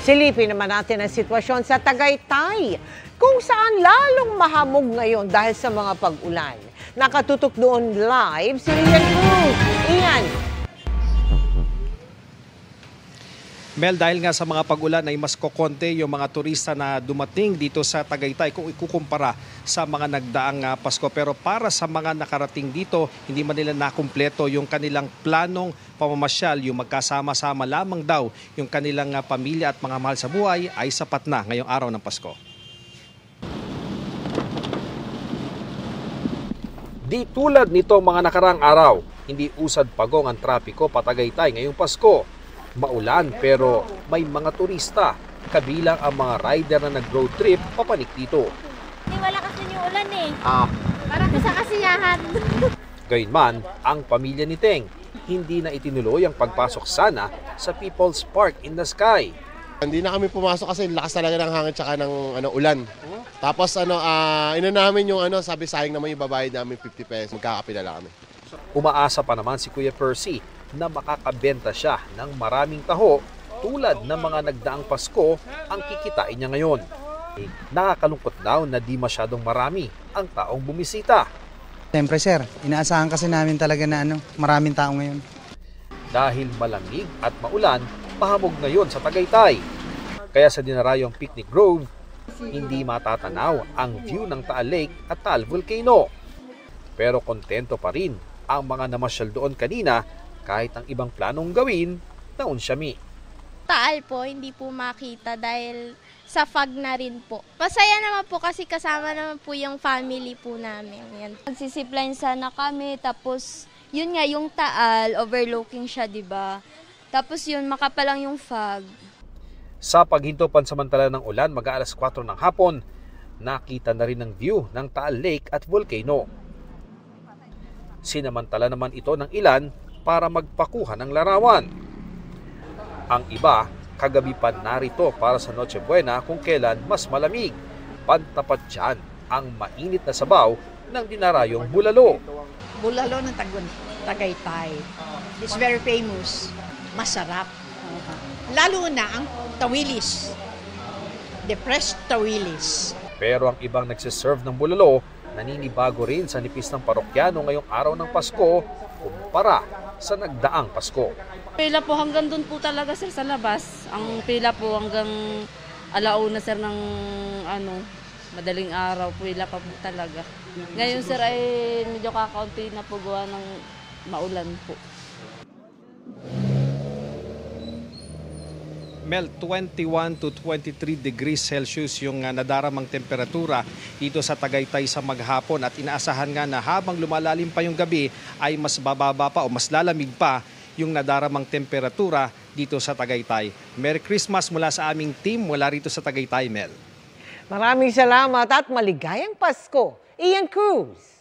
Silipin naman natin ang sitwasyon sa Tagaytay, kung saan lalong mahamog ngayon dahil sa mga pag-ulan. Nakatutok doon live si Ian Cruz. Ian. Mel, dahil nga sa mga pag-ulan ay mas kokonte yung mga turista na dumating dito sa Tagaytay kung ikukumpara sa mga nagdaang Pasko. Pero para sa mga nakarating dito, hindi man nila nakumpleto yung kanilang planong pamamasyal, yung magkasama-sama lamang daw yung kanilang pamilya at mga mahal sa buhay ay sapat na ngayong araw ng Pasko. Di tulad nito mga nakarang araw, hindi usad pagong ang trapiko pa Tagaytay ngayong Pasko. Maulan pero may mga turista, kabilang ang mga rider na nag-road trip papanik dito. Wala kasi yung ulan eh. Parang sa kasiyahan. Gayunman, ang pamilya ni Teng, hindi na itinuloy ang pagpasok sana sa People's Park in the Sky. Hindi na kami pumasok kasi lakas talaga ng hangin tsaka ng ulan. Tapos ina namin yung sabi sayang naman yung babayad namin 50 pesos. Magkakape na lang kami. Umaasa pa naman si Kuya Percy na makakabenta siya ng maraming taho tulad ng mga nagdaang Pasko ang kikitain niya ngayon. Nakakalungkot daw na di masyadong marami ang taong bumisita. Siyempre sir, inaasahan kasi namin talaga na maraming tao ngayon. Dahil malamig at maulan, pahamog ngayon sa Tagaytay. Kaya sa dinarayong Picnic Grove, hindi matatanaw ang view ng Taal Lake at Taal Volcano. Pero kontento pa rin ang mga namasyal doon kanina kahit ang ibang planong gawin naunsyami. Taal po, hindi po makita dahil sa fog na rin po. Pasaya naman po kasi kasama naman po yung family po namin. Yan. Magsisipline sana kami, tapos yun nga, yung Taal, overlooking siya, diba? Tapos yun, makapalang yung fog. Sa paghinto pansamantala ng ulan, mag-aalas 4 ng hapon, nakita na rin ang view ng Taal Lake at Volcano. Sinamantala naman ito ng ilan para magpakuha ng larawan. Ang iba, kagabi pa narito para sa Noche Buena kung kailan mas malamig. Pantapat dyan ang mainit na sabaw ng dinarayong bulalo. Bulalo ng Tagaytay. It's very famous. Masarap. Lalo na ang tawilis. The fresh tawilis. Pero ang ibang nagsiserve ng bulalo, naninibago rin sa nipis ng parokyano ngayong araw ng Pasko kumpara sa nagdaang Pasko. Pila po hanggang doon po talaga sir sa labas. Ang pila po hanggang alauna sir ng madaling araw, pila pa po talaga. Ngayon sir ay medyo kakaunti na po gawa ng maulan po. Mel, 21 to 23 degrees Celsius yung nadaramang temperatura dito sa Tagaytay sa maghapon at inaasahan nga na habang lumalalim pa yung gabi ay mas bababa pa o mas lalamig pa yung nadaramang temperatura dito sa Tagaytay. Merry Christmas mula sa aming team mula rito sa Tagaytay, Mel. Maraming salamat at maligayang Pasko, Ian Cruz.